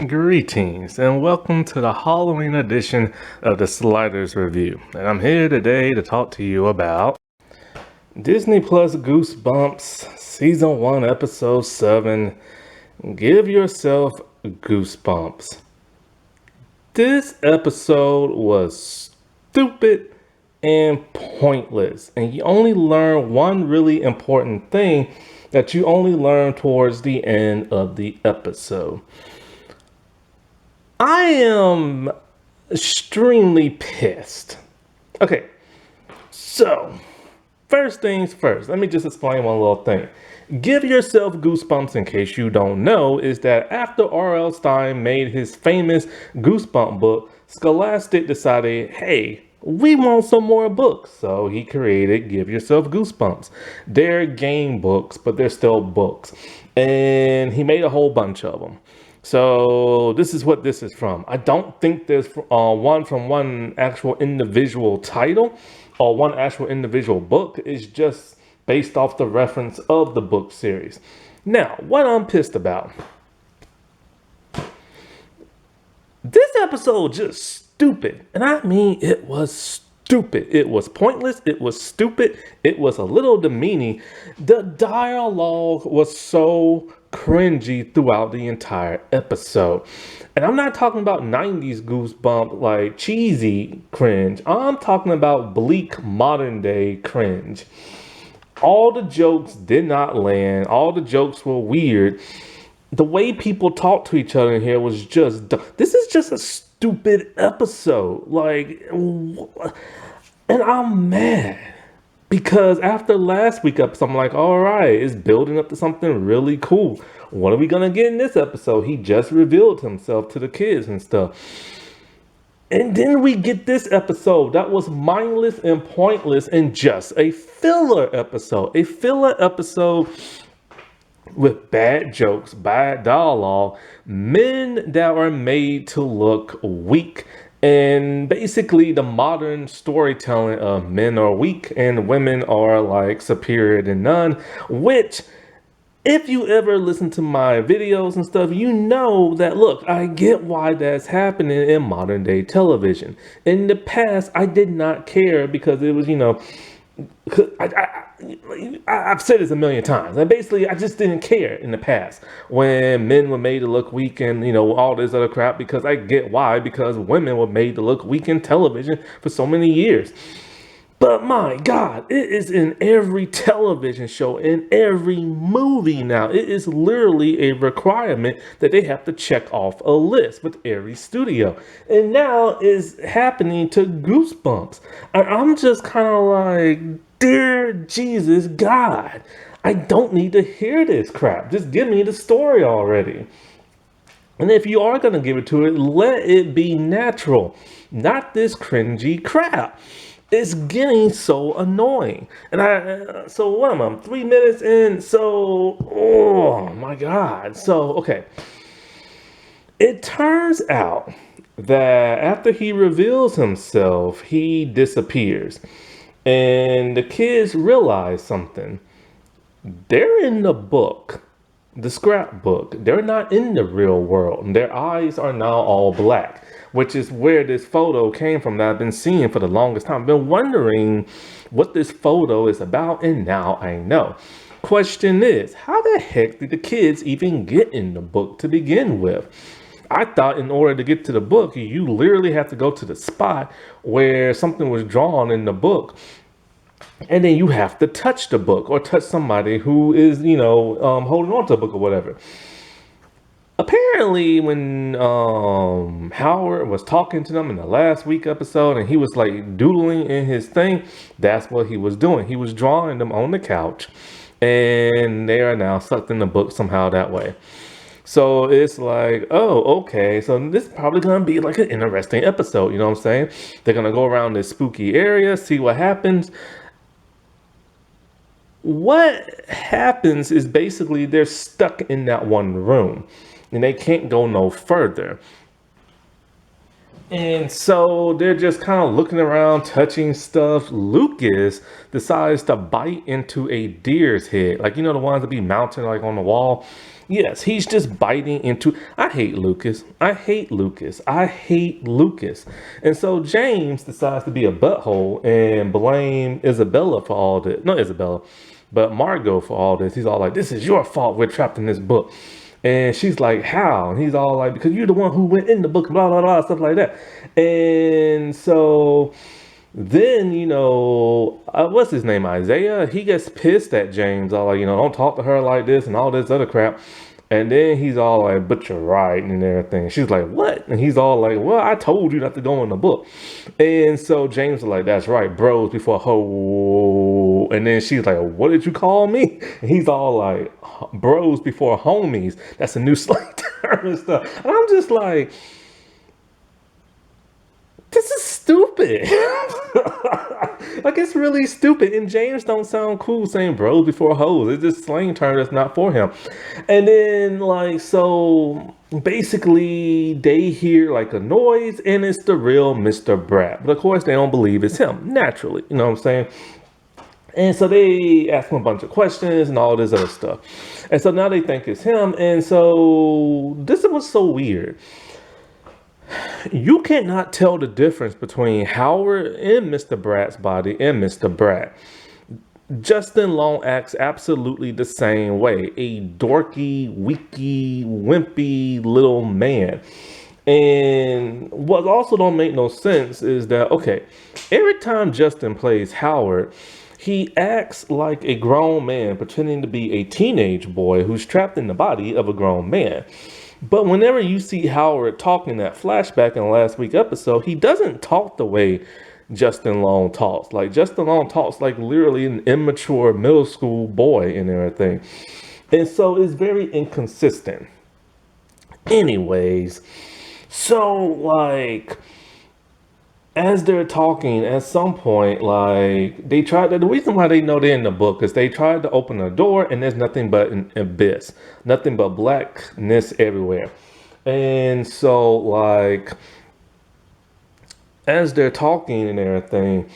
Greetings and welcome to the Halloween edition of the Sliders Review. And I'm here today to talk to you about Disney Plus Goosebumps Season 1 Episode 7. Give yourself goosebumps. This episode was stupid and pointless. And you only learn one really important thing that you only learn towards the end of the episode. I am extremely pissed. Okay, so first things first, let me just explain one little thing. Give yourself goosebumps, in case you don't know, is that after R.L. Stine made his famous Goosebump book, Scholastic decided, hey, we want some more books. So he created Give Yourself Goosebumps. They're game books, but they're still books. And he made a whole bunch of them. So this is what this is from. I don't think there's one from one actual individual title or one actual individual book. It's just based off the reference of the book series. Now, what I'm pissed about. This episode just stupid. And I mean, it was stupid. It was pointless. It was stupid. It was a little demeaning. The dialogue was so cringy throughout the entire episode. And I'm not talking about 90s goosebump, like cheesy cringe. I'm talking about bleak modern day cringe. All the jokes did not land. All the jokes were weird. The way people talk to each other in here was just, this is just a stupid episode. Like, and I'm mad. Because after last week's episode, I'm like, all right, it's building up to something really cool. What are we going to get in this episode? He just revealed himself to the kids and stuff. And then we get this episode that was mindless and pointless and just a filler episode. A filler episode with bad jokes, bad dialogue, men that are made to look weak. And basically the modern storytelling of men are weak and women are like superior to none, which if you ever listen to my videos and stuff, you know that, look, I get why that's happening in modern day television. In the past, I did not care because it was, I've said this a million times. And basically, I just didn't care in the past when men were made to look weak and, all this other crap, because I get why, because women were made to look weak in television for so many years. But my God, it is in every television show, in every movie now. It is literally a requirement that they have to check off a list with every studio. And now it's happening to Goosebumps. And I'm just kind of like, dear Jesus God, I don't need to hear this crap. Just give me the story already. And if you are going to give it to it, let it be natural, not this cringy crap. It's getting so annoying. And so what am I, 3 minutes in? So, oh my God. So, okay. It turns out that after he reveals himself, he disappears. And the kids realize something. They're in the book, the scrapbook. They're not in the real world. Their eyes are now all black, which is where this photo came from that I've been seeing for the longest time. I've been wondering what this photo is about, and now I know. Question is, how the heck did the kids even get in the book to begin with? I thought in order to get to the book, you literally have to go to the spot where something was drawn in the book. And then you have to touch the book or touch somebody who is, holding on to the book or whatever. Apparently, when Howard was talking to them in the last week episode and he was like doodling in his thing, that's what he was doing. He was drawing them on the couch and they are now sucked in the book somehow that way. So it's like, oh, okay. So this is probably going to be like an interesting episode. You know what I'm saying? They're going to go around this spooky area, see what happens. What happens is basically they're stuck in that one room and they can't go no further. And so they're just kind of looking around, touching stuff. Lucas decides to bite into a deer's head. Like, you know, the ones that be mounted like on the wall. Yes, he's just biting into. I hate Lucas. I hate Lucas. I hate Lucas. And so James decides to be a butthole and blame Isabella for all this. Not Isabella, but Margot for all this. He's all like, this is your fault. We're trapped in this book. And she's like, how? And he's all like, because you're the one who went in the book, blah, blah, blah, stuff like that. And so then, you know, what's his name? Isaiah? He gets pissed at James, all like, you know, don't talk to her like this and all this other crap. And then he's all like, but you're right and everything. She's like, what? And he's all like, well, I told you not to go in the book. And so James is like, that's right, bros before ho. And then she's like, what did you call me? And he's all like, bros before homies. That's a new slang term and stuff. And I'm just like, this is stupid. Like, it's really stupid. And James don't sound cool saying bros before hoes. It's just slang term that's not for him. And then, like, so basically they hear like a noise and it's the real Mr. Brat. But of course they don't believe it's him, naturally. You know what I'm saying? And so they ask him a bunch of questions and all this other stuff. And so now they think it's him. And so this is what's so weird. You cannot tell the difference between Howard and Mr. Brat's body and Mr. Brat. Justin Long acts absolutely the same way. A dorky, weaky, wimpy little man. And what also don't make no sense is that, okay, every time Justin plays Howard, he acts like a grown man pretending to be a teenage boy who's trapped in the body of a grown man. But whenever you see Howard talking that flashback in last week's episode, he doesn't talk the way Justin Long talks. Like, Justin Long talks like literally an immature middle school boy and everything. And so it's very inconsistent. Anyways, so like, as they're talking, at some point, like, they tried to, the reason why they know they're in the book is they tried to open a door and there's nothing but an abyss, nothing but blackness everywhere. And so, like, as they're talking and everything,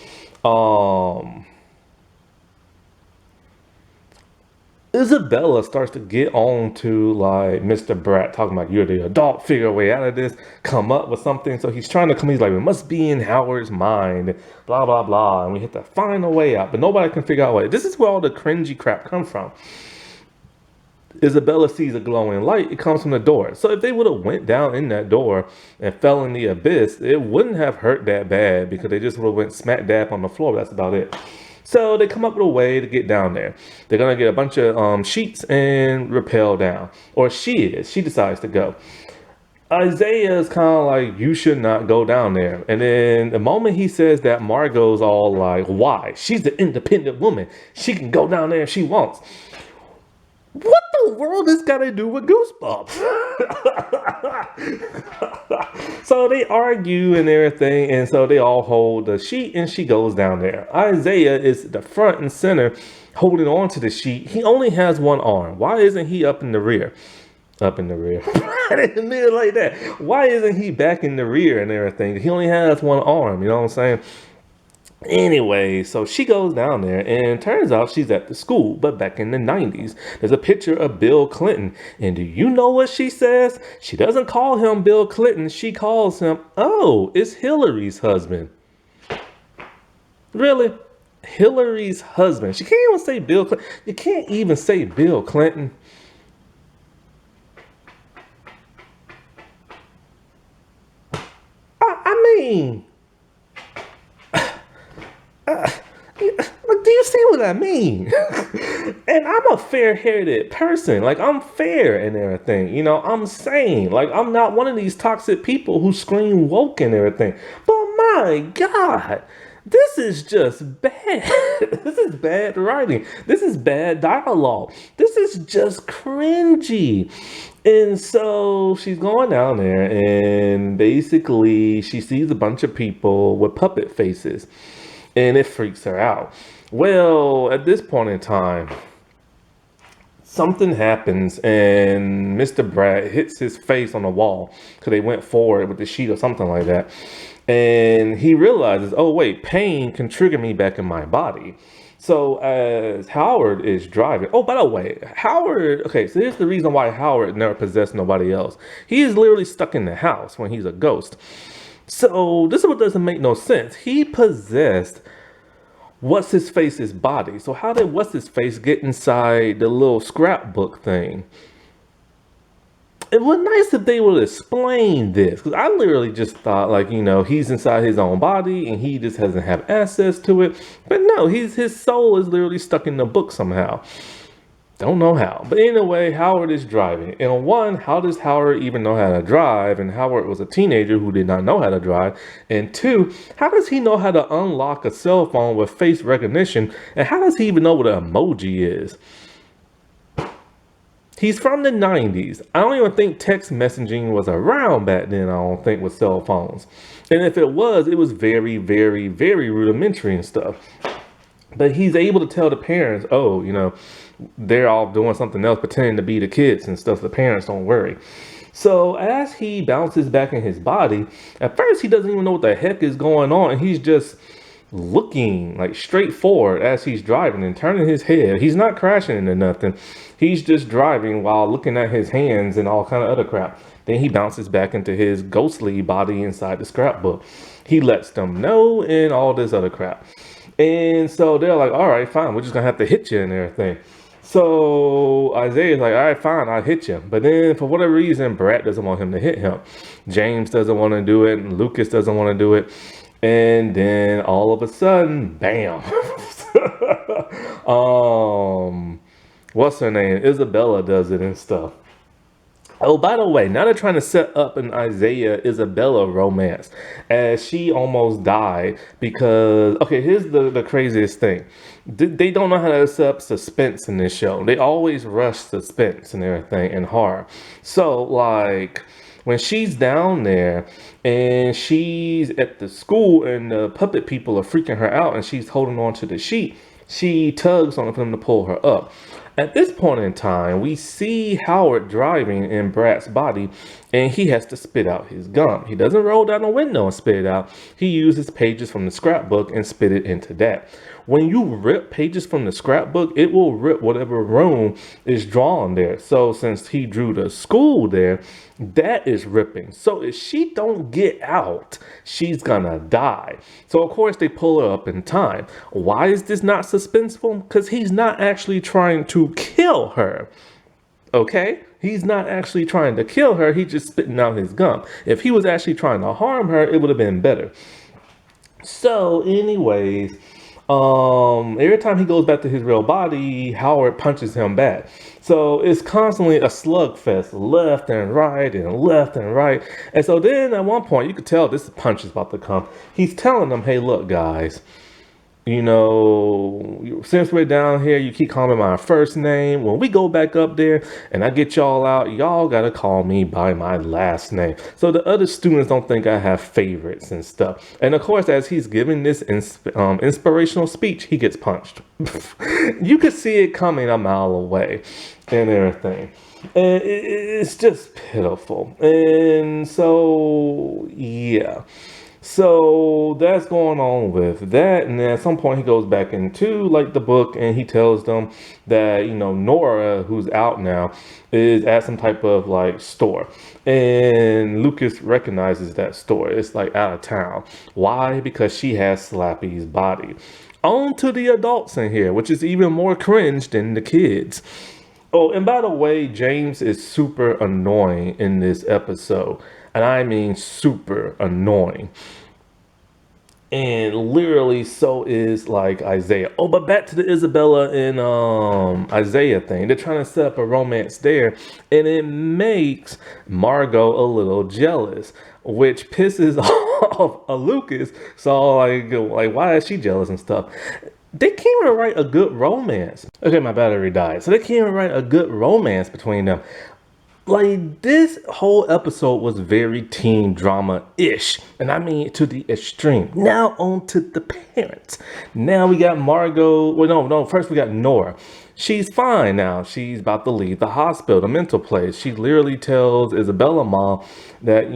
Isabella starts to get on to like Mr. Brat, talking about you're the adult, figure a way out of this, come up with something. So he's trying to come, he's like, it must be in Howard's mind, blah, blah, blah. And we have to find a way out, but nobody can figure out what. This is where all the cringy crap comes from. Isabella sees a glowing light. It comes from the door. So if they would have went down in that door and fell in the abyss, it wouldn't have hurt that bad because they just would have went smack dab on the floor. That's about it. So they come up with a way to get down there. They're going to get a bunch of sheets and rappel down. Or she decides to go. Isaiah is kind of like, you should not go down there. And then the moment he says that, Margot's all like, why? She's the independent woman. She can go down there if she wants. What the world has got to do with goosebumps? So they argue and everything, and so they all hold the sheet, and she goes down there. Isaiah is the front and center, holding on to the sheet. He only has one arm. Why isn't he up in the rear? Up in the rear. Right in the middle like that. Why isn't he back in the rear and everything? He only has one arm, you know what I'm saying? Anyway, so she goes down there and turns out she's at the school, but back in the 90s. There's a picture of Bill Clinton. And do you know what she says? She doesn't call him Bill Clinton. She calls him, oh, it's Hillary's husband. Really? Hillary's husband. She can't even say Bill Clinton. You can't even say Bill Clinton. I mean... do you see what I mean? And I'm a fair-headed person. Like, I'm fair and everything. You know, I'm sane. Like, I'm not one of these toxic people who scream woke and everything. But my God, this is just bad. This is bad writing. This is bad dialogue. This is just cringy. And so she's going down there and basically she sees a bunch of people with puppet faces. And it freaks her out. Well, at this point in time, something happens and Mr. Brad hits his face on the wall because they went forward with the sheet or something like that. And he realizes, oh, wait, pain can trigger me back in my body. So as Howard is driving, oh, by the way, Howard, okay, so here's the reason why Howard never possessed nobody else. He is literally stuck in the house when he's a ghost. So this is what doesn't make no sense. He possessed what's his face's body. So how did what's his face get inside the little scrapbook thing? It was nice if they would explain this, because I literally just thought, like, you know, he's inside his own body and he just doesn't have access to it. But no, his soul is literally stuck in the book somehow. Don't know how. But anyway, Howard is driving. And one, how does Howard even know how to drive? And Howard was a teenager who did not know how to drive. And two, how does he know how to unlock a cell phone with face recognition? And how does he even know what an emoji is? He's from the 90s. I don't even think text messaging was around back then, I don't think, with cell phones. And if it was very, very, very rudimentary and stuff. But he's able to tell the parents, oh, you know, they're all doing something else, pretending to be the kids and stuff. The parents don't worry. So as he bounces back in his body, at first he doesn't even know what the heck is going on. And he's just looking like straight forward as he's driving and turning his head. He's not crashing into nothing. He's just driving while looking at his hands and all kind of other crap. Then he bounces back into his ghostly body inside the scrapbook. He lets them know and all this other crap. And so they're like, all right, fine. We're just going to have to hit you and everything. So Isaiah's like, all right, fine, I'll hit you. But then for whatever reason, Brad doesn't want him to hit him. James doesn't want to do it. And Lucas doesn't want to do it. And then all of a sudden, bam. What's her name? Isabella does it and stuff. Oh, by the way, now they're trying to set up an Isaiah-Isabella romance as she almost died because, okay, here's the craziest thing. They don't know how to set up suspense in this show. They always rush suspense and everything and horror. So, like, when she's down there and she's at the school and the puppet people are freaking her out and she's holding on to the sheet, she tugs on them to pull her up. At this point in time, we see Howard driving in Brad's body and he has to spit out his gum. He doesn't roll down the window and spit it out. He uses pages from the scrapbook and spit it into that. When you rip pages from the scrapbook, it will rip whatever room is drawn there. So since he drew the school there, that is ripping. So if she don't get out, she's gonna die. So of course they pull her up in time. Why is this not suspenseful? Because he's not actually trying to kill her. Okay? He's not actually trying to kill her. He's just spitting out his gum. If he was actually trying to harm her, it would have been better. So anyways, every time he goes back to his real body, Howard punches him back. So it's constantly a slugfest, left and right and left and right. And so then at one point, you could tell this punch is about to come. He's telling them, hey, look, guys, you know, since we're down here, you keep calling me my first name. When we go back up there and I get y'all out, y'all got to call me by my last name. So the other students don't think I have favorites and stuff. And of course, as he's giving this inspirational speech, he gets punched. You could see it coming a mile away and everything. And it's just pitiful. And so, yeah. So that's going on with that. And then at some point he goes back into like the book and he tells them that, you know, Nora, who's out now, is at some type of like store. And Lucas recognizes that store. It's like out of town. Why? Because she has Slappy's body. On to the adults in here, which is even more cringe than the kids. Oh, and by the way, James is super annoying in this episode. And I mean super annoying. And literally so is like Isaiah. Oh, but back to the Isabella and Isaiah thing. They're trying to set up a romance there. And it makes Margot a little jealous, which pisses off Lucas. So like why is she jealous and stuff? They can't even write a good romance. Okay, my battery died. So they can't even write a good romance between them. Like, this whole episode was very teen drama-ish, and I mean to the extreme. Now on to the parents. Now we got Margot. Well, no. First we got Nora. She's fine now. She's about to leave the hospital, the mental place. She literally tells Isabella mom that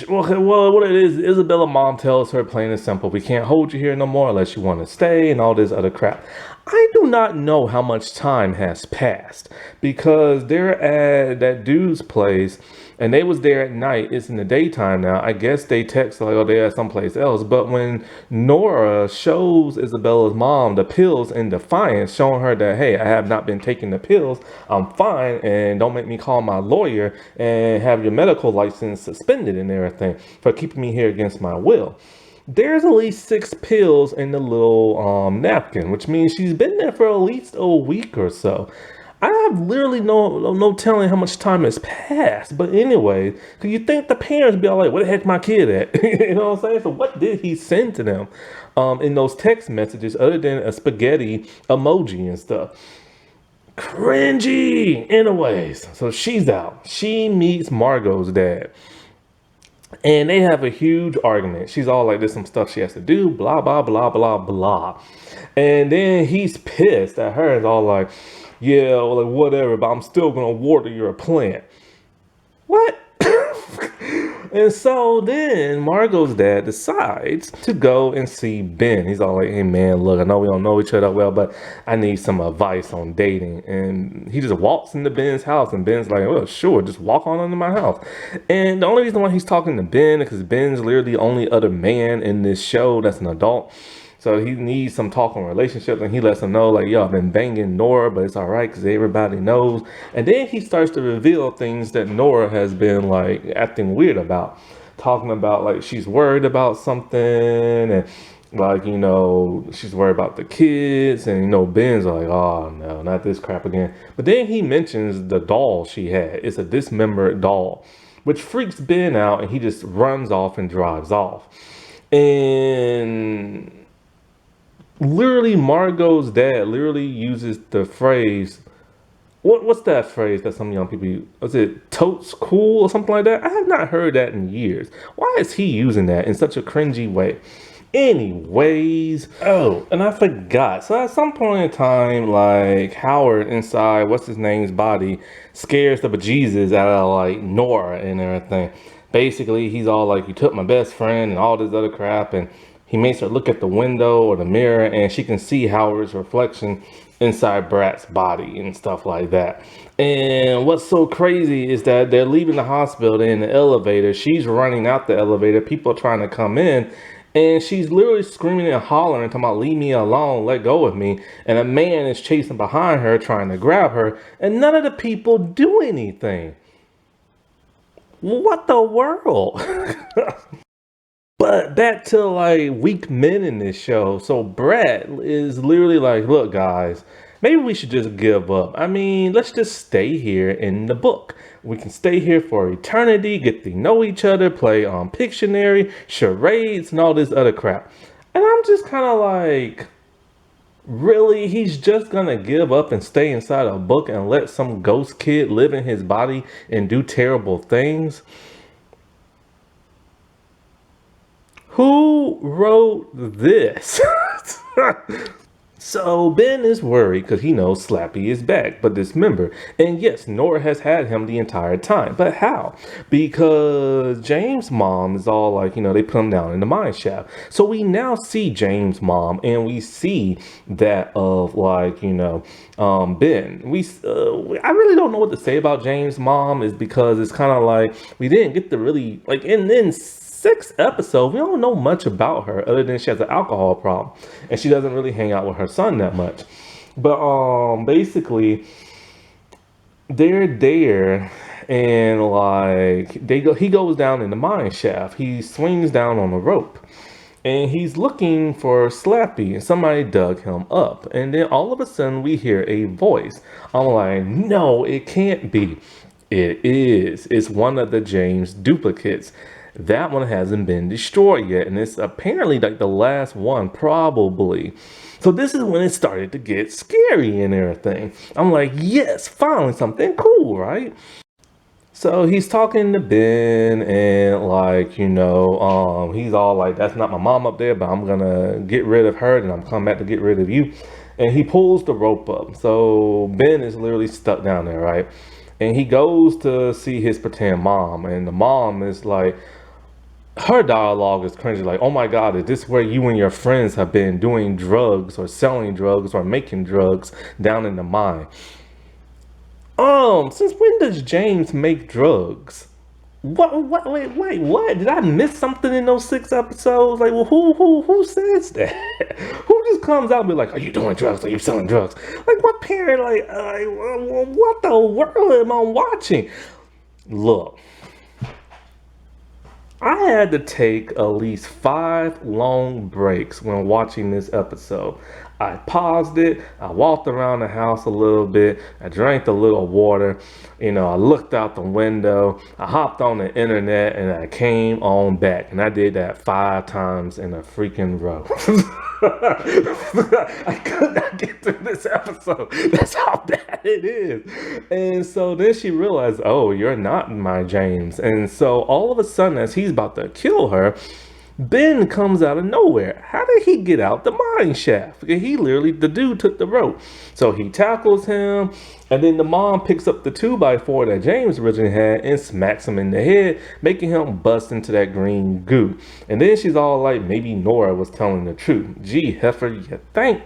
well, what it is, Isabella mom tells her plain and simple, we can't hold you here no more unless you want to stay and all this other crap. I do not know how much time has passed because they're at that dude's place and they was there at night. It's in the daytime now. I guess they text like, oh, they're at someplace else. But when Nora shows Isabella's mom the pills in defiance, showing her that, hey, I have not been taking the pills, I'm fine, and don't make me call my lawyer and have your medical license suspended and everything for keeping me here against my will. There's at least 6 pills in the little napkin, which means she's been there for at least a week or so. I have literally no telling how much time has passed. But anyway, cause you think the parents be all like, where the heck my kid at? You know what I'm saying? So what did he send to them in those text messages other than a spaghetti emoji and stuff? Cringy. Anyways, so she's out. She meets Margot's dad. And they have a huge argument. She's all like, there's some stuff she has to do, blah, blah, blah, blah, blah. And then he's pissed at her. It's all like, yeah, well, like, whatever, but I'm still going to water your plant. What? And so then Margot's dad decides to go and see Ben. He's all like, hey, man, look, I know we don't know each other well, but I need some advice on dating. And he just walks into Ben's house, and Ben's like, well, sure, just walk on into my house. And the only reason why he's talking to Ben is because Ben's literally the only other man in this show that's an adult. So he needs some talk on relationships, and he lets them know, like, yo, I've been banging Nora, but it's all right because everybody knows. And then he starts to reveal things that Nora has been, like, acting weird about. Talking about, like, she's worried about something, and, like, you know, she's worried about the kids. And, you know, Ben's like, oh, no, not this crap again. But then he mentions the doll she had. It's a dismembered doll, which freaks Ben out, and he just runs off and drives off. And literally, Margot's dad literally uses the phrase, what's that phrase that some young people use? Was it totes cool or something like that? I have not heard that in years. Why is he using that in such a cringy way? Anyways, oh, and I forgot. So at some point in time, like, Howard inside what's his name's body scares the bejesus out of, like, Nora and everything. Basically, he's all like, you took my best friend and all this other crap, and he makes her look at the window or the mirror, and she can see Howard's reflection inside Brat's body and stuff like that. And what's so crazy is that they're leaving the hospital in the elevator. She's running out the elevator. People are trying to come in. And she's literally screaming and hollering, talking about, leave me alone, let go of me. And a man is chasing behind her, trying to grab her. And none of the people do anything. What the world? But back to, like, weak men in this show. So Brat is literally like, look, guys, maybe we should just give up. I mean, let's just stay here in the book. We can stay here for eternity, get to know each other, play Pictionary, charades, and all this other crap. And I'm just kind of like, really? He's just gonna give up and stay inside a book and let some ghost kid live in his body and do terrible things? Who wrote this? So Ben is worried because he knows Slappy is back, but dismembered. And yes, Nora has had him the entire time. But how? Because James' mom is all like, you know, they put him down in the mine shaft. So we now see James' mom, and we see that of, like, you know, Ben. I really don't know what to say about James' mom, is because it's kind of like we didn't get to really, like, in 6th episode, we don't know much about her other than she has an alcohol problem and she doesn't really hang out with her son that much. But basically, they're there, and like he goes down in the mine shaft. He swings down on a rope, and he's looking for Slappy, and somebody dug him up. And then all of a sudden, we hear a voice. I'm like, no, it can't be. It is. It's one of the James duplicates. That one hasn't been destroyed yet, and it's apparently like the last one, probably. So this is when it started to get scary and everything. I'm like, yes, finally something cool, right? So he's talking to Ben and like, he's all like, that's not my mom up there, but I'm gonna get rid of her and I'm coming back to get rid of you. And he pulls the rope up. So Ben is literally stuck down there, right? And he goes to see his pretend mom, and the mom is like, her dialogue is cringy, like, oh my God, is this where you and your friends have been doing drugs or selling drugs or making drugs down in the mine? Since when does James make drugs? Wait, what? Did I miss something in those 6 episodes? Like, well, who says that? Who just comes out and be like, are you doing drugs? Are you selling drugs? Like, what parent, what the world am I watching? Look, I had to take at least 5 long breaks when watching this episode. I paused it, I walked around the house a little bit, I drank a little water, I looked out the window, I hopped on the internet, and I came on back. And I did that 5 times in a freaking row. I could not get through this episode. That's how bad it is. And so then she realized, oh, you're not my James. And so all of a sudden, as he's about to kill her, Ben comes out of nowhere. How did he get out the mine shaft? The dude took the rope. So he tackles him, and then the mom picks up the 2x4 that James originally had and smacks him in the head, making him bust into that green goo. And then she's all like, maybe Nora was telling the truth. Gee, heifer, you think?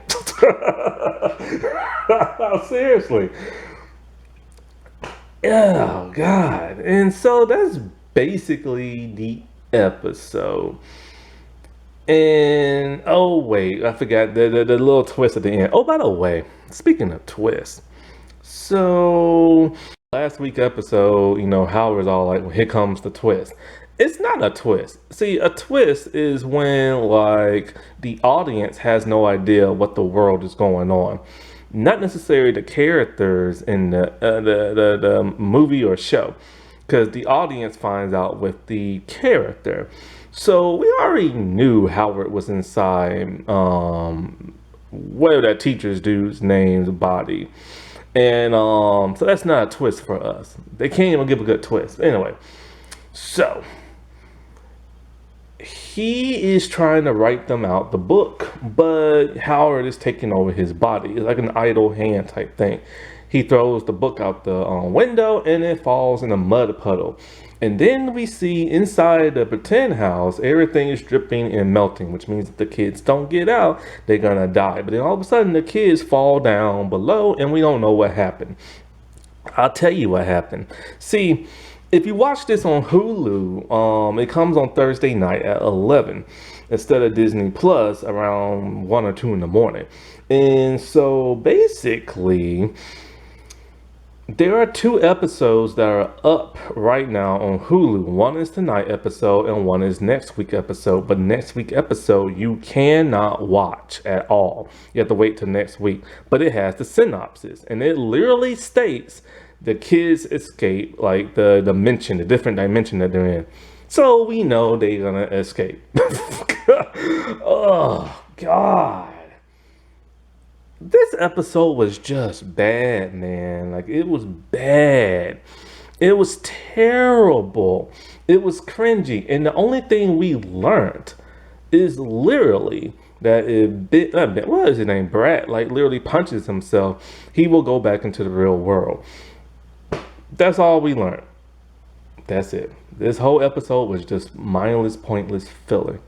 Seriously. Oh, God. And so that's basically the episode. And oh wait, I forgot the little twist at the end. Oh, by the way, speaking of twists, so last week episode, Howard's all like, well, here comes the twist. It's not a twist. See, a twist is when like the audience has no idea what the world is going on. Not necessarily the characters in the movie or show, because the audience finds out with the character. So we already knew Howard was inside whatever that teacher's dude's name's body. And so that's not a twist for us. They can't even give a good twist. Anyway, so he is trying to write them out the book, but Howard is taking over his body. It's like an idle hand type thing. He throws the book out the window and it falls in a mud puddle. And then we see inside the pretend house, everything is dripping and melting, which means if the kids don't get out, they're gonna die. But then all of a sudden the kids fall down below and we don't know what happened. I'll tell you what happened. See, if you watch this on Hulu, it comes on Thursday night at 11 instead of Disney Plus around 1 or 2 in the morning. And so basically, there are 2 episodes that are up right now on Hulu. One is tonight episode and one is next week episode. But next week episode you cannot watch at all. You have to wait till next week. But it has the synopsis and it literally states the kids escape like the different dimension that they're in. So we know they're gonna escape. Oh God. This episode was just bad, man. Like, it was bad. It was terrible. It was cringy. And the only thing we learned is literally that if what is his name? Brad, like, literally punches himself, he will go back into the real world. That's all we learned. That's it. This whole episode was just mindless, pointless filler.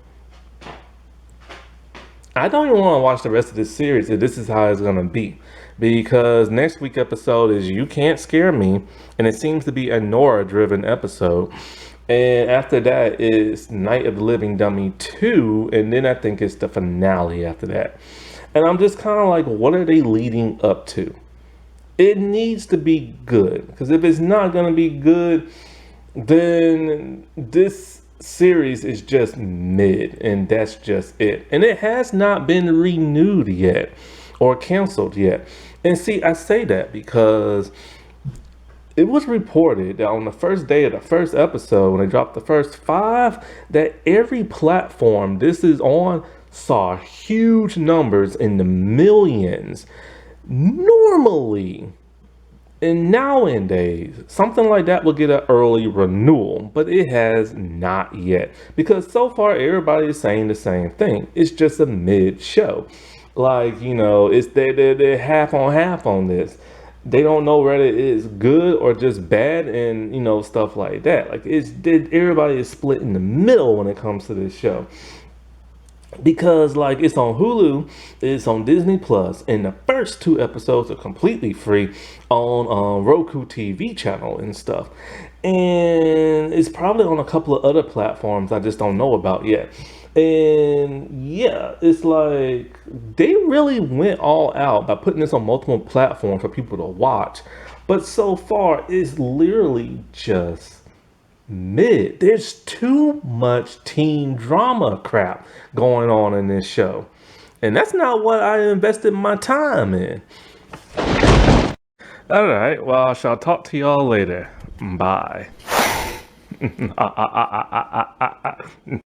I don't even want to watch the rest of this series if this is how it's going to be. Because next week episode is You Can't Scare Me. And it seems to be a Nora-driven episode. And after that is Night of the Living Dummy 2. And then I think it's the finale after that. And I'm just kind of like, what are they leading up to? It needs to be good. Because if it's not going to be good, then this series is just mid, and that's just it. And it has not been renewed yet or canceled yet. And see, I say that because it was reported that on the first day of the first episode, when they dropped the first 5, that every platform this is on saw huge numbers in the millions. Normally, and nowadays, something like that will get an early renewal, but it has not yet. Because so far, everybody is saying the same thing. It's just a mid show. Like, it's they're half on this. They don't know whether it is good or just bad, and stuff like that. Like, everybody is split in the middle when it comes to this show, because like it's on Hulu, it's on Disney Plus, and the first two episodes are completely free on Roku TV channel and stuff, and it's probably on a couple of other platforms I just don't know about yet. And yeah, it's like they really went all out by putting this on multiple platforms for people to watch, but so far it's literally just mid. There's too much teen drama crap going on in this show. And that's not what I invested my time in. All right, well, I shall talk to y'all later. Bye.